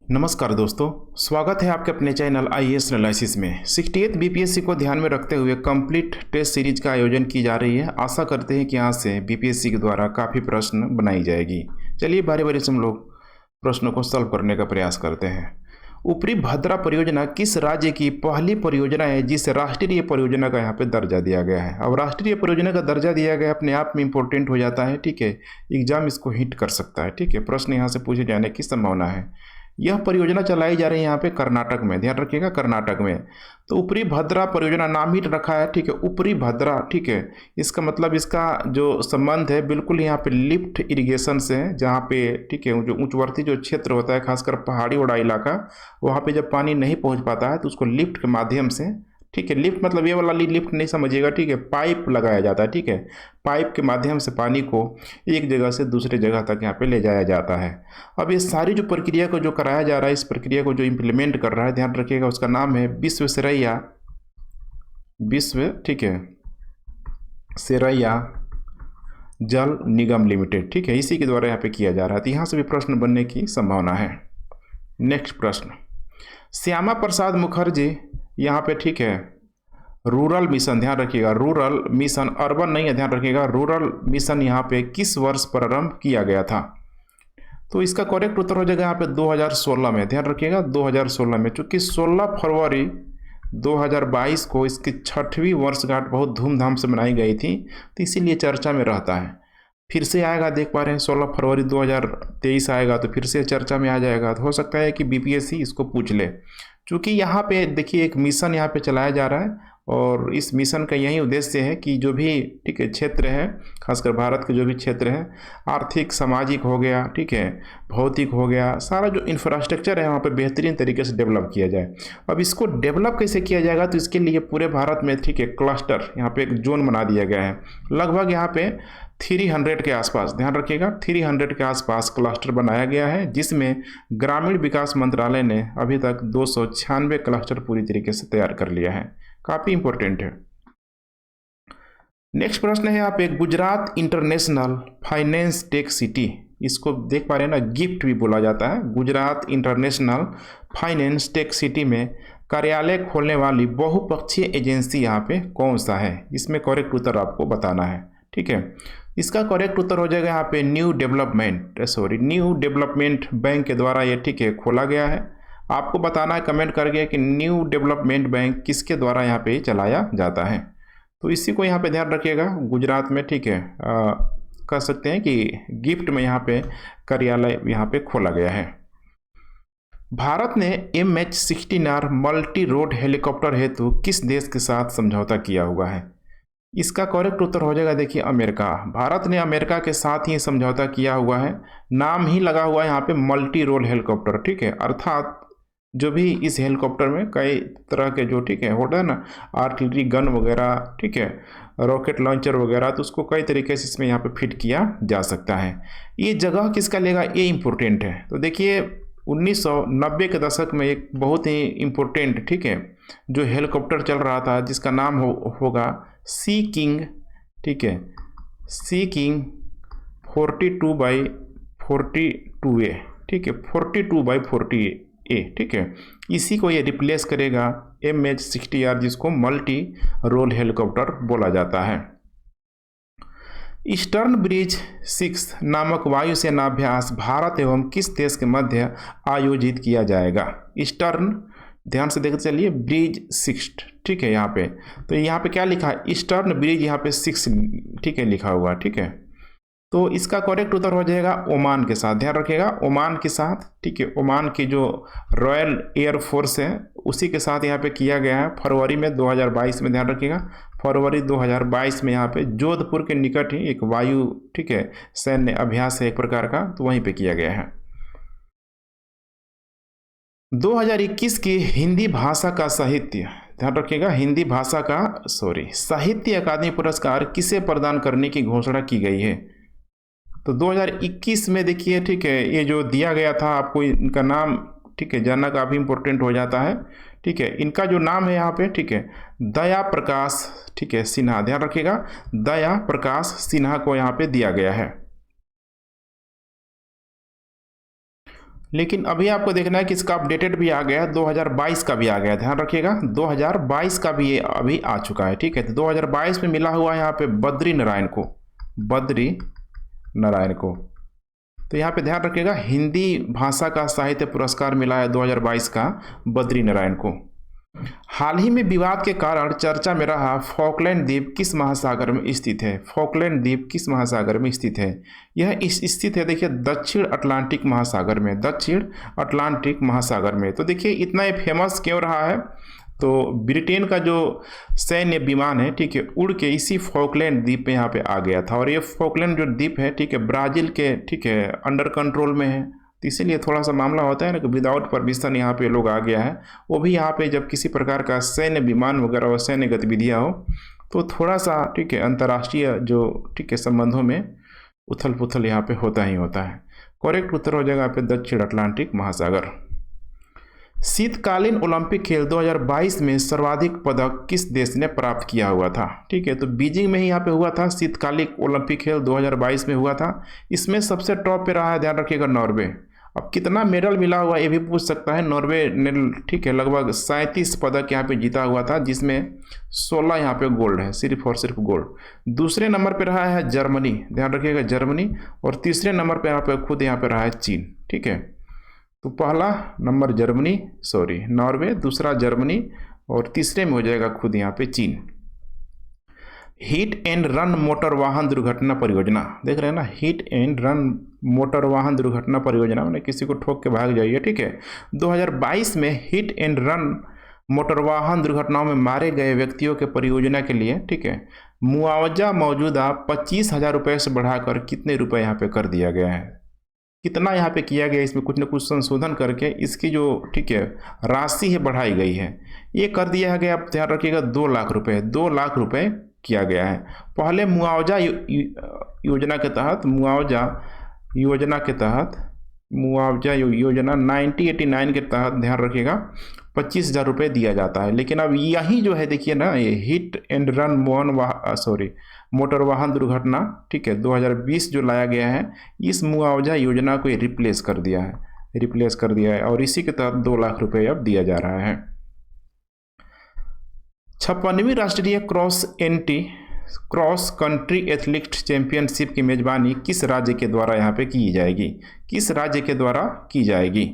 नमस्कार दोस्तों, स्वागत है आपके अपने चैनल आईएएस एनालिसिस में। 68 बीपीएससी को ध्यान में रखते हुए कंप्लीट टेस्ट सीरीज का आयोजन की जा रही है। आशा करते हैं कि यहाँ से बीपीएससी के द्वारा काफ़ी प्रश्न बनाई जाएगी। चलिए बारी बारी से हम लोग प्रश्नों को सॉल्व करने का प्रयास करते हैं। ऊपरी भद्रा परियोजना किस राज्य की पहली परियोजना है जिसे राष्ट्रीय परियोजना का यहाँ पे दर्जा दिया गया है। अब राष्ट्रीय परियोजना का दर्जा दिया गया अपने आप में इंपॉर्टेंट हो जाता है, ठीक है। एग्जाम इसको हिट कर सकता है, ठीक है। प्रश्न यहाँ से पूछे जाने की संभावना है। यह परियोजना चलाई जा रही है यहाँ पे कर्नाटक में, ध्यान रखिएगा कर्नाटक में। तो ऊपरी भद्रा परियोजना नाम ही रखा है, ठीक है, ऊपरी भद्रा, ठीक है। इसका मतलब इसका जो संबंध है बिल्कुल यहाँ पे लिफ्ट इरिगेशन से है, जहाँ पे ठीक है जो उच्चवर्ती जो क्षेत्र होता है, खासकर पहाड़ी वाला इलाका, वहाँ पे जब पानी नहीं पहुँच पाता है तो उसको लिफ्ट के माध्यम से, ठीक है, लिफ्ट मतलब ये वाला लिफ्ट नहीं समझिएगा, ठीक है, पाइप लगाया जाता है, ठीक है। पाइप के माध्यम से पानी को एक जगह से दूसरे जगह तक यहाँ पे ले जाया जाता है। अब ये सारी जो प्रक्रिया को जो कराया जा रहा है, इस प्रक्रिया को जो इम्प्लीमेंट कर रहा है, ध्यान रखिएगा, उसका नाम है ठीक है, सेरैया जल निगम लिमिटेड, ठीक है। इसी के द्वारा यहाँ पे किया जा रहा है। तो यहाँ से भी प्रश्न बनने की संभावना है। नेक्स्ट प्रश्न, श्यामा प्रसाद मुखर्जी यहाँ पे, ठीक है, रूरल मिशन, ध्यान रखिएगा, रूरल मिशन, अर्बन नहीं है, ध्यान रखिएगा, रूरल मिशन यहाँ पे किस वर्ष प्रारंभ किया गया था। तो इसका करेक्ट उत्तर हो जाएगा यहाँ पे 2016 में, ध्यान रखिएगा 2016 में। चूंकि 16 फरवरी 2022 को इसकी 6वीं वर्षगांठ बहुत धूमधाम से मनाई गई थी, तो इसीलिए चर्चा में रहता है। फिर से आएगा, देख पा रहे हैं 16 फरवरी 2023 आएगा तो फिर से चर्चा में आ जाएगा। तो हो सकता है कि बीपीएससी इसको पूछ ले। चूँकि यहाँ पे देखिए एक मिशन यहाँ पे चलाया जा रहा है और इस मिशन का यही उद्देश्य है कि जो भी, ठीक है, क्षेत्र है, खासकर भारत के जो भी क्षेत्र है, आर्थिक सामाजिक हो गया, ठीक है, भौतिक हो गया, सारा जो इंफ्रास्ट्रक्चर है वहाँ पे बेहतरीन तरीके से डेवलप किया जाए। अब इसको डेवलप कैसे किया जाएगा, तो इसके लिए पूरे भारत में, ठीक है, क्लस्टर यहाँ पे एक जोन बना दिया गया है। लगभग यहाँ पे 300 के आसपास, ध्यान रखिएगा 300 के आसपास क्लस्टर बनाया गया है, जिसमें ग्रामीण विकास मंत्रालय ने अभी तक 296 क्लस्टर पूरी तरीके से तैयार कर लिया है। काफ़ी इंपॉर्टेंट है। नेक्स्ट प्रश्न है यहाँ पे, Gujarat international finance tech city, इसको देख पा रहे हैं ना, गिफ्ट भी बोला जाता है। Gujarat international finance tech city में कार्यालय खोलने वाली बहुपक्षीय एजेंसी यहाँ पे कौन सा है, इसमें करेक्ट उत्तर आपको बताना है, ठीक है। इसका करेक्ट उत्तर हो जाएगा यहाँ पे न्यू डेवलपमेंट बैंक के द्वारा ये, ठीक है, खोला गया है। आपको बताना है कमेंट करके कि न्यू डेवलपमेंट बैंक किसके द्वारा यहाँ पे चलाया जाता है। तो इसी को यहाँ पे ध्यान रखिएगा, गुजरात में, ठीक है, कह सकते हैं कि गिफ्ट में यहाँ पे कार्यालय यहाँ पे खोला गया है। भारत ने MH-16R मल्टी रोड हेलीकॉप्टर हेतु किस देश के साथ समझौता किया हुआ है। इसका करेक्ट उत्तर हो जाएगा, देखिए अमेरिका। भारत ने अमेरिका के साथ ही समझौता किया हुआ है। नाम ही लगा हुआ है यहाँ पे मल्टी रोल हेलीकॉप्टर, ठीक है, अर्थात जो भी इस हेलीकॉप्टर में कई तरह के जो, ठीक है, होता है ना, आर्टिलरी गन वगैरह, ठीक है, रॉकेट लॉन्चर वगैरह, तो उसको कई तरीके से इसमें यहाँ पे फिट किया जा सकता है। ये जगह किसका लेगा, ये इंपॉर्टेंट है। तो देखिए 1990 के दशक में एक बहुत ही इम्पोर्टेंट, ठीक है, जो हेलीकॉप्टर चल रहा था जिसका नाम होगा सी किंग, ठीक है, सी किंग 42/42A, ठीक है, 42/40A, ठीक है। इसी को ये रिप्लेस करेगा MH-60R, जिसको मल्टी रोल हेलीकॉप्टर बोला जाता है। ईस्टर्न ब्रिज 6 नामक वायुसेनाभ्यास भारत एवं किस देश के मध्य आयोजित किया जाएगा। ईस्टर्न, ध्यान से देखते चलिए, ब्रिज 6, ठीक है, यहाँ पे, तो यहाँ पे क्या लिखा है, ईस्टर्न ब्रिज यहाँ पे 6, ठीक है, लिखा हुआ, ठीक है। तो इसका करेक्ट उत्तर हो जाएगा ओमान के साथ, ध्यान रखिएगा ओमान के साथ, ठीक है। ओमान की जो रॉयल एयर फोर्स है उसी के साथ यहाँ पे किया गया है फरवरी में 2022 में, ध्यान रखिएगा फरवरी 2022 में यहाँ पे जोधपुर के निकट ही एक वायु, ठीक है, सैन्य अभ्यास है एक प्रकार का, तो वहीं पे किया गया है। 2021 की हिंदी भाषा का साहित्य, ध्यान रखिएगा, हिंदी भाषा का साहित्य अकादमी पुरस्कार किसे प्रदान करने की घोषणा की गई है। तो 2021 में देखिए, ठीक है, ये जो दिया गया था आपको, इनका नाम, ठीक है, जानना काफ़ी इंपॉर्टेंट हो जाता है, ठीक है। इनका जो नाम है यहाँ पे, ठीक है, दया प्रकाश, ठीक है, सिन्हा, ध्यान रखिएगा, दया प्रकाश सिन्हा को यहाँ पे दिया गया है। लेकिन अभी आपको देखना है कि इसका अपडेटेड भी आ गया है, 2022 का भी आ गया है, ध्यान रखिएगा 2022 का भी ये अभी आ चुका है, ठीक है। तो 2022 में मिला हुआ है यहाँ पे बद्री नारायण को, बद्री नारायण को। तो यहाँ पे ध्यान रखिएगा हिंदी भाषा का साहित्य पुरस्कार मिला है 2022 का बद्री नारायण को। हाल ही में विवाद के कारण चर्चा में रहा फॉकलैंड द्वीप किस महासागर में स्थित है? फॉकलैंड द्वीप किस महासागर में स्थित है? यह स्थित है देखिए दक्षिण अटलांटिक महासागर में, दक्षिण अटलांटिक महासागर में। तो देखिए इतना ये फेमस क्यों रहा है? तो ब्रिटेन का जो सैन्य विमान है, ठीक है, उड़ के इसी फॉकलैंड द्वीप पे यहाँ पे आ गया था। और ये फॉकलैंड जो द्वीप है, ठीक है, ब्राज़ील के, ठीक है, अंडर कंट्रोल में है। तो इसीलिए थोड़ा सा मामला होता है ना कि विदाउट परमिशन यहाँ पे लोग आ गया है। वो भी यहाँ पे जब किसी प्रकार का सैन्य विमान वगैरह और सैन्य गतिविधियाँ हो तो थोड़ा सा, ठीक है, अंतर्राष्ट्रीय जो, ठीक है, संबंधों में उथल पुथल यहाँ पे होता ही होता है। करेक्ट उत्तर हो जाएगा यहाँ पे दक्षिण अटलांटिक महासागर। शीतकालीन ओलंपिक खेल 2022 में सर्वाधिक पदक किस देश ने प्राप्त किया हुआ था? ठीक है, तो बीजिंग में ही यहाँ पे हुआ था, शीतकालीन ओलंपिक खेल 2022 में हुआ था। इसमें सबसे टॉप पे रहा है, ध्यान रखिएगा, नॉर्वे। अब कितना मेडल मिला हुआ ये भी पूछ सकता है। नॉर्वे ने, ठीक है, लगभग 37 पदक यहाँ पे जीता हुआ था, जिसमें 16 यहाँ पे गोल्ड है, सिर्फ और सिर्फ गोल्ड। दूसरे नंबर पे रहा है जर्मनी, ध्यान रखिएगा जर्मनी। और तीसरे नंबर पे यहाँ पे खुद यहाँ पे रहा है चीन, ठीक है। तो पहला नंबर जर्मनी, सॉरी नॉर्वे, दूसरा जर्मनी और तीसरे में हो जाएगा खुद यहाँ पे चीन। हिट एंड रन मोटर वाहन दुर्घटना परियोजना, देख रहे हैं ना, हिट एंड रन मोटर वाहन दुर्घटना परियोजना, मैंने किसी को ठोक के भाग जाइए, ठीक है। 2022 में हिट एंड रन मोटर वाहन दुर्घटनाओं में मारे गए व्यक्तियों के परियोजना के लिए, ठीक है, मुआवजा मौजूदा 25,000 रुपये से बढ़ाकर कितने रुपए यहाँ पे कर दिया गया है? कितना यहाँ पे किया गया, इसमें कुछ न कुछ संशोधन करके इसकी जो, ठीक है, राशि है बढ़ाई गई है। ये कर दिया गया, आप ध्यान रखिएगा, 2 लाख रुपए, 2 लाख रुपए किया गया है। पहले मुआवजा योजना के तहत, मुआवजा योजना 1989 के तहत, ध्यान रखिएगा, 25,000 रुपये दिया जाता है। लेकिन अब यही जो है देखिए ना, ये हिट एंड रन मोटर वाहन दुर्घटना, ठीक है, 2020 जो लाया गया है, इस मुआवजा योजना को रिप्लेस कर दिया है, और इसी के तहत 2 लाख रुपये अब दिया जा रहा है। 56वीं राष्ट्रीय क्रॉस कंट्री एथलेटिक्स चैंपियनशिप की मेजबानी किस राज्य के द्वारा यहाँ पे की जाएगी? किस राज्य के द्वारा की जाएगी?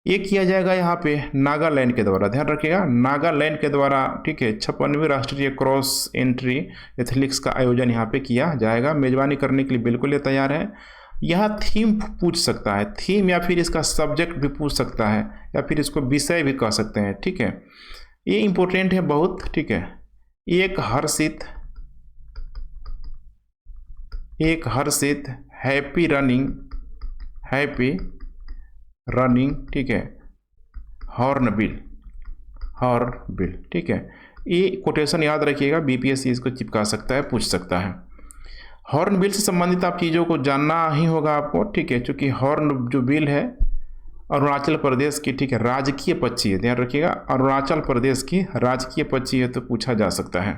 ये किया जाएगा यहाँ पे नागालैंड के द्वारा, ध्यान रखिएगा, नागालैंड के द्वारा, ठीक है। 56वीं राष्ट्रीय क्रॉस एंट्री एथलेटिक्स का आयोजन यहाँ पे किया जाएगा। मेजबानी करने के लिए बिल्कुल ये तैयार है। यह थीम पूछ सकता है, थीम, या फिर इसका सब्जेक्ट भी पूछ सकता है, या फिर इसको विषय भी कह सकते हैं, ठीक है। ये इंपॉर्टेंट है बहुत, ठीक है। एक हर्षित हैप्पी रनिंग, ठीक है, हॉर्नबिल, ठीक है। ये कोटेशन याद रखिएगा, बीपीएससी इसको चिपका सकता है, पूछ सकता है। हॉर्नबिल से संबंधित आप चीज़ों को जानना ही होगा आपको, ठीक है, क्योंकि हॉर्न जो बिल है अरुणाचल प्रदेश की, ठीक है, राजकीय पक्षी है, ध्यान रखिएगा, अरुणाचल प्रदेश की राजकीय पक्षी है, तो पूछा जा सकता है।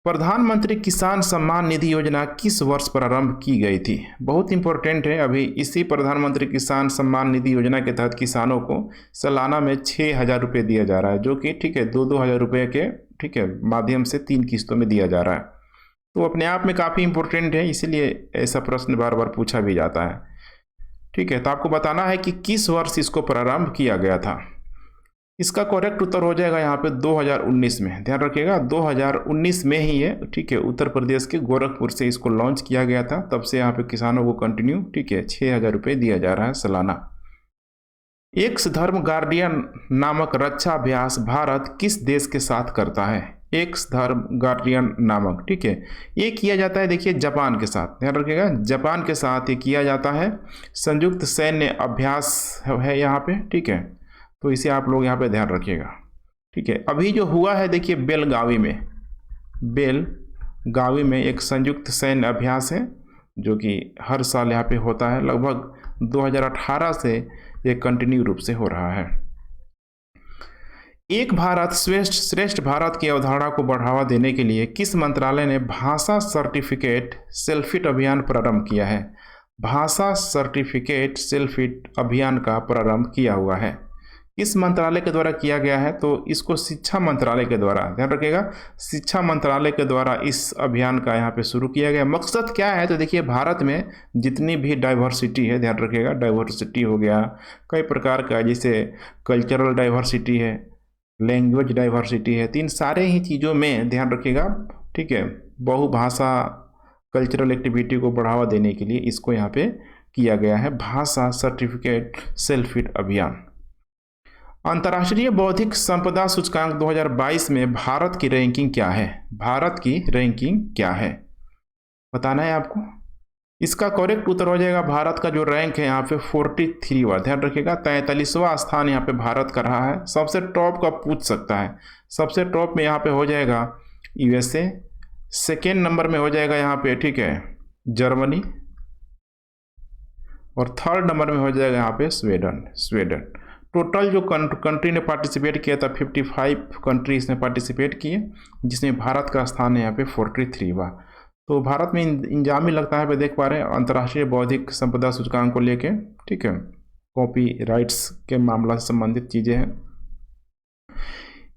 प्रधानमंत्री किसान सम्मान निधि योजना किस वर्ष प्रारंभ की गई थी? बहुत इंपॉर्टेंट है। अभी इसी प्रधानमंत्री किसान सम्मान निधि योजना के तहत किसानों को सालाना में 6,000 रुपये दिया जा रहा है, जो कि, ठीक है, 2-2 हज़ार रुपये के, ठीक है, माध्यम से 3 किस्तों में दिया जा रहा है। तो अपने आप में काफ़ी इंपॉर्टेंट है, इसीलिए ऐसा प्रश्न बार बार पूछा भी जाता है, ठीक है। तो आपको बताना है कि किस वर्ष इसको प्रारंभ किया गया था। इसका करेक्ट उत्तर हो जाएगा यहाँ पे 2019 में, ध्यान रखिएगा, 2019 में ही है, ठीक है। उत्तर प्रदेश के गोरखपुर से इसको लॉन्च किया गया था, तब से यहाँ पे किसानों को कंटिन्यू, ठीक है, 6,000 रुपये दिया जा रहा है सालाना। एक्स धर्म गार्डियन नामक रक्षा अभ्यास भारत किस देश के साथ करता है? एक्स धर्म गार्डियन नामक, ठीक है, ये किया जाता है, देखिए, जापान के साथ, ध्यान रखिएगा, जापान के साथ ये किया जाता है। संयुक्त सैन्य अभ्यास है यहाँ पे, ठीक है। तो इसे आप लोग यहाँ पे ध्यान रखिएगा, ठीक है। अभी जो हुआ है देखिए बेलगावी में एक संयुक्त सैन्य अभ्यास है, जो कि हर साल यहाँ पे होता है, लगभग 2018 से ये कंटिन्यू रूप से हो रहा है। एक भारत श्रेष्ठ भारत की अवधारणा को बढ़ावा देने के लिए किस मंत्रालय ने भाषा सर्टिफिकेट सेल्फिट अभियान प्रारंभ किया है? भाषा सर्टिफिकेट सेल्फिट अभियान का प्रारंभ किया हुआ है? किस मंत्रालय के द्वारा किया गया है? तो इसको शिक्षा मंत्रालय के द्वारा, ध्यान रखिएगा, शिक्षा मंत्रालय के द्वारा इस अभियान का यहाँ पे शुरू किया गया। मकसद क्या है? तो देखिए, भारत में जितनी भी डाइवर्सिटी है, ध्यान रखिएगा, डाइवर्सिटी हो गया कई प्रकार का, जैसे कल्चरल डाइवर्सिटी है, लैंग्वेज डाइवर्सिटी है, तो इन सारे ही चीज़ों में ध्यान रखिएगा, ठीक है, बहुभाषा कल्चरल एक्टिविटी को बढ़ावा देने के लिए इसको यहाँ पे किया गया है, भाषा सर्टिफिकेट सेल्फिट अभियान। अंतर्राष्ट्रीय बौद्धिक संपदा सूचकांक 2022 में भारत की रैंकिंग क्या है? भारत की रैंकिंग क्या है बताना है आपको। इसका करेक्ट उत्तर हो जाएगा, भारत का जो रैंक है यहाँ पे 43वां, ध्यान रखिएगा, 43वां स्थान यहाँ पे भारत का रहा है। सबसे टॉप का पूछ सकता है, सबसे टॉप में यहाँ पे हो जाएगा यूएसए, सेकेंड नंबर में हो जाएगा यहाँ पे, ठीक है, जर्मनी, और थर्ड नंबर में हो जाएगा यहाँ पे स्वीडन। टोटल जो कंट्री ने पार्टिसिपेट किया था 55 कंट्री इसने पार्टिसिपेट किए, जिसमें भारत का स्थान है यहाँ पे 43वां। तो भारत में इंजामी लगता है, देख पा रहे हैं, अंतर्राष्ट्रीय बौद्धिक संपदा सूचकांक को लेके, ठीक है, कॉपी राइट्स के मामला से संबंधित चीज़ें हैं।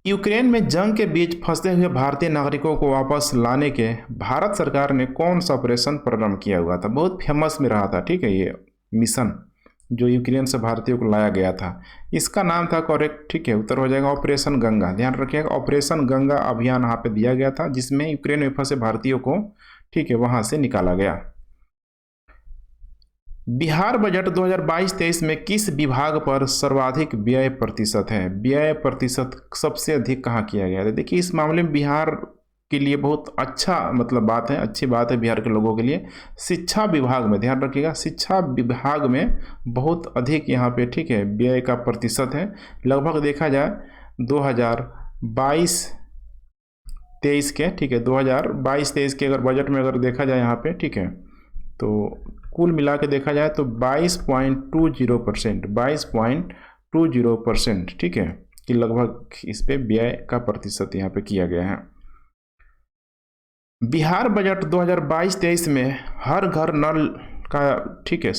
यूक्रेन में जंग के बीच फंसे हुए भारतीय नागरिकों को वापस लाने के भारत सरकार ने कौन सा ऑपरेशन प्रारंभ किया हुआ था? बहुत फेमस में रहा था, ठीक है, ये मिशन जो यूक्रेन से भारतीयों को लाया गया था, इसका नाम था, करेक्ट, ठीक है, उत्तर हो जाएगा ऑपरेशन गंगा। ध्यान रखिएगा, ऑपरेशन गंगा अभियान यहाँ पे दिया गया था, जिसमें यूक्रेन में फंसे भारतीयों को, ठीक है, वहां से निकाला गया। बिहार बजट 2022-23 में किस विभाग पर सर्वाधिक व्यय प्रतिशत है? व्यय प्रतिशत सबसे अधिक कहाँ किया गया है? देखिए, इस मामले में बिहार के लिए बहुत अच्छा मतलब बात है, अच्छी बात है बिहार के लोगों के लिए। शिक्षा विभाग में, ध्यान रखिएगा, शिक्षा विभाग में बहुत अधिक यहाँ पे, ठीक है, व्यय का प्रतिशत है। लगभग देखा जाए 2022-23 के, ठीक है, 2022-23 के अगर बजट में अगर देखा जाए यहाँ पे, ठीक है, तो कुल मिला के देखा जाए तो 22.20%, 22.20%, ठीक है, कि लगभग इस पे व्यय का प्रतिशत यहाँ पे किया गया है। बिहार बजट 2022-23 में हर घर नल का, ठीक है,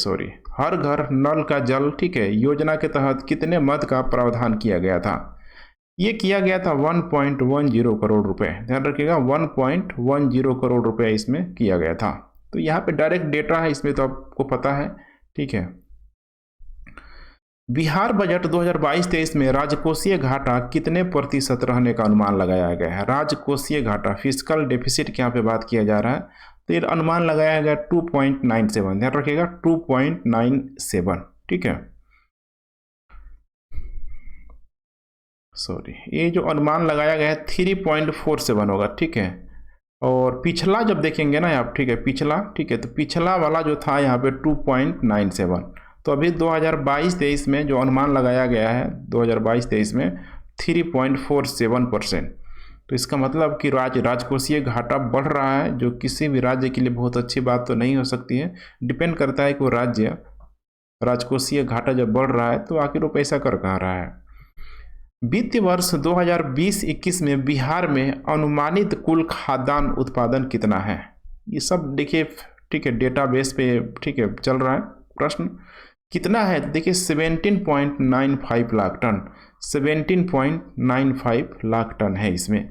हर घर नल का जल, ठीक है, योजना के तहत कितने मद का प्रावधान किया गया था? ये किया गया था 1.10 करोड़ रुपए, ध्यान रखिएगा, 1.10 करोड़ रुपए इसमें किया गया था। तो यहाँ पे डायरेक्ट डेटा है, इसमें तो आपको पता है, ठीक है। बिहार बजट 2022-23 में राजकोषीय घाटा कितने प्रतिशत रहने का अनुमान लगाया गया है? राजकोषीय घाटा, फिस्कल डेफिसिट के यहाँ पे बात किया जा रहा है, तो ये अनुमान लगाया गया 2.97, ध्यान रखिएगा, 2.97, ठीक है, ये जो अनुमान लगाया गया है 3.47 होगा, ठीक है। और पिछला जब देखेंगे ना आप, ठीक है, पिछला, ठीक है, तो पिछला वाला जो था यहाँ पे 2.97, तो अभी 2022-23 में जो अनुमान लगाया गया है 2022-23 में 3.47%। तो इसका मतलब कि राजकोषीय घाटा बढ़ रहा है, जो किसी भी राज्य के लिए बहुत अच्छी बात तो नहीं हो सकती है। डिपेंड करता है कि वो राज्य राजकोषीय घाटा जब बढ़ रहा है तो आखिर वो पैसा कर कहाँ रहा है। वित्तीय वर्ष 2020-21 में बिहार में अनुमानित कुल खाद्यान्न उत्पादन कितना है? ये सब देखिए, ठीक है, डेटाबेस पे, ठीक है, चल रहा है। प्रश्न कितना है? देखिए 17.95 लाख टन, 17.95 लाख टन है इसमें।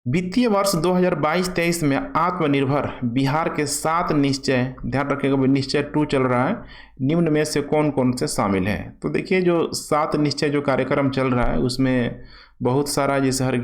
वित्तीय वर्ष 2022-23 में आत्मनिर्भर बिहार के 7 निश्चय, ध्यान रखिएगा, निश्चय 2 चल रहा है, निम्न में से कौन कौन से शामिल है? तो देखिए, जो 7 निश्चय जो कार्यक्रम चल रहा है उसमें बहुत सारा, जैसे हर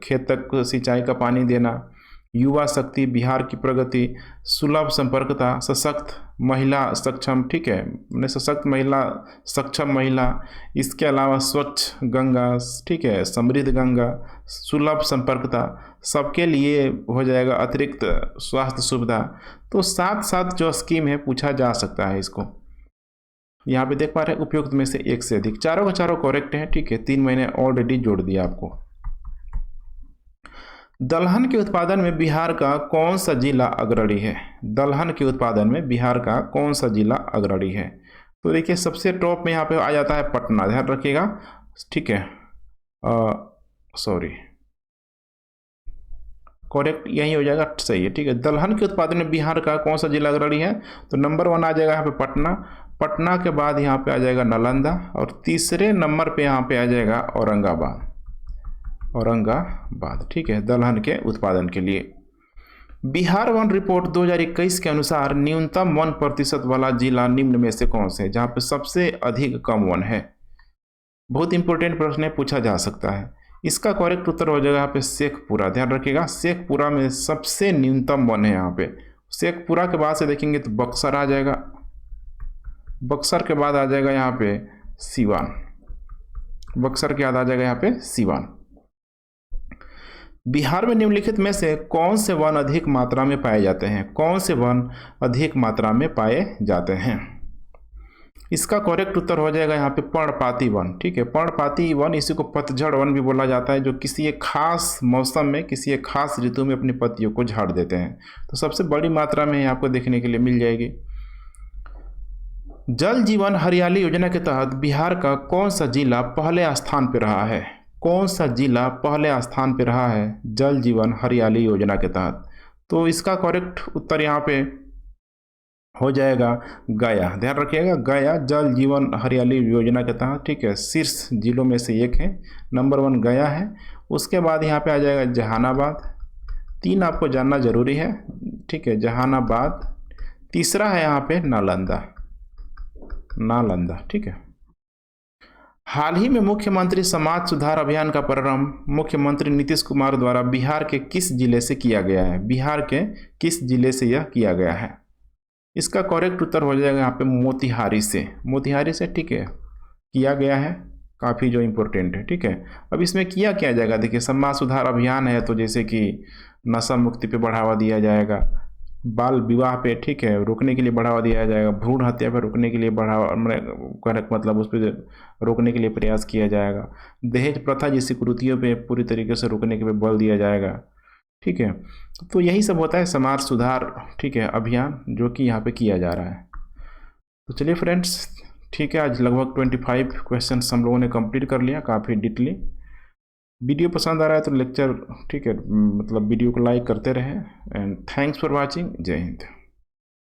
खेत तक सिंचाई का पानी देना, युवा शक्ति, बिहार की प्रगति, सुलभ संपर्कता, सशक्त महिला सक्षम, ठीक है, सशक्त महिला, सक्षम महिला, इसके अलावा स्वच्छ गंगा, ठीक है, समृद्ध गंगा, सुलभ संपर्कता, सबके लिए हो जाएगा अतिरिक्त स्वास्थ्य सुविधा। तो साथ साथ जो स्कीम है पूछा जा सकता है इसको। यहाँ पे देख पा रहे हैं उपयुक्त में से एक से अधिक, चारों का चारों करेक्ट है, ठीक है, 3 महीने ऑलरेडी जोड़ दिया आपको। दलहन के उत्पादन में बिहार का कौन सा जिला अग्रणी है? दलहन के उत्पादन में बिहार का कौन सा जिला अग्रणी है? तो देखिए, सबसे टॉप में यहाँ पे आ जाता है पटना, ध्यान रखिएगा, ठीक है, करेक्ट यही हो जाएगा, सही है, ठीक है। दलहन के उत्पादन में बिहार का कौन सा जिला अग्रणी है? तो नंबर 1 आ जाएगा यहाँ पे पटना, पटना के बाद यहाँ पे आ जाएगा नालंदा, और तीसरे नंबर पे यहाँ पे आ जाएगा औरंगाबाद, औरंगाबाद, ठीक है, दलहन के उत्पादन के लिए। बिहार वन रिपोर्ट 2021 के अनुसार न्यूनतम 1% वाला जिला निम्न में से कौन से है? जहाँ पे सबसे अधिक कम वन है। बहुत इंपॉर्टेंट प्रश्न है, पूछा जा सकता है। इसका करेक्ट उत्तर हो जाएगा यहाँ पे शेखपुरा। ध्यान रखिएगा, शेखपुरा में सबसे न्यूनतम वन है यहाँ पे। शेखपुरा के बाद से देखेंगे तो बक्सर आ जाएगा, बक्सर के बाद आ जाएगा यहाँ पे सीवान, बक्सर के बाद आ जाएगा यहाँ पे सीवान। बिहार में निम्नलिखित में से कौन से वन अधिक मात्रा में पाए जाते हैं? कौन से वन अधिक मात्रा में पाए जाते हैं? इसका करेक्ट उत्तर हो जाएगा यहाँ पे पर्णपाती वन, ठीक है। पर्णपाती वन, इसी को पतझड़ वन भी बोला जाता है, जो किसी एक खास मौसम में, किसी एक खास ऋतु में अपनी पत्तियों को झाड़ देते हैं। तो सबसे बड़ी मात्रा में आपको देखने के लिए मिल जाएगी। जल जीवन हरियाली योजना के तहत बिहार का कौन सा जिला पहले स्थान पर रहा है? कौन सा जिला पहले स्थान पर रहा है जल जीवन हरियाली योजना के तहत? तो इसका करेक्ट उत्तर यहाँ पे हो जाएगा गया। ध्यान रखिएगा, गया जल जीवन हरियाली योजना के तहत, ठीक है, शीर्ष जिलों में से एक है, नंबर 1 गया है। उसके बाद यहाँ पे आ जाएगा जहानाबाद, 3 आपको जानना जरूरी है, ठीक है, जहानाबाद। तीसरा है यहाँ पे नालंदा, नालंदा, ठीक है। हाल ही में मुख्यमंत्री समाज सुधार अभियान का प्रारंभ मुख्यमंत्री नीतीश कुमार द्वारा बिहार के किस जिले से किया गया है? बिहार के किस जिले से यह किया गया है? इसका करेक्ट उत्तर हो जाएगा यहाँ पे मोतिहारी से, मोतिहारी से, ठीक है, किया गया है, काफ़ी जो इम्पोर्टेंट है, ठीक है। अब इसमें किया क्या जाएगा? देखिए, समाज सुधार अभियान है, तो जैसे कि नशा मुक्ति पे बढ़ावा दिया जाएगा, बाल विवाह पे, ठीक है, रोकने के लिए बढ़ावा दिया जाएगा, भ्रूण हत्या पे रोकने के लिए बढ़ावा, मतलब उस पर रोकने के लिए प्रयास किया जाएगा, दहेज प्रथा जैसी कुरीतियों पे पूरी तरीके से रोकने के लिए बल दिया जाएगा, ठीक है। तो यही सब होता है समाज सुधार, ठीक है, अभियान, जो कि यहाँ पे किया जा रहा है। तो चलिए फ्रेंड्स, ठीक है, आज लगभग 25 क्वेश्चन हम लोगों ने कंप्लीट कर लिया, काफ़ी डिटेली। वीडियो पसंद आ रहा है तो लेक्चर, ठीक है, मतलब वीडियो को लाइक करते रहें। And thanks for watching. जय हिंद।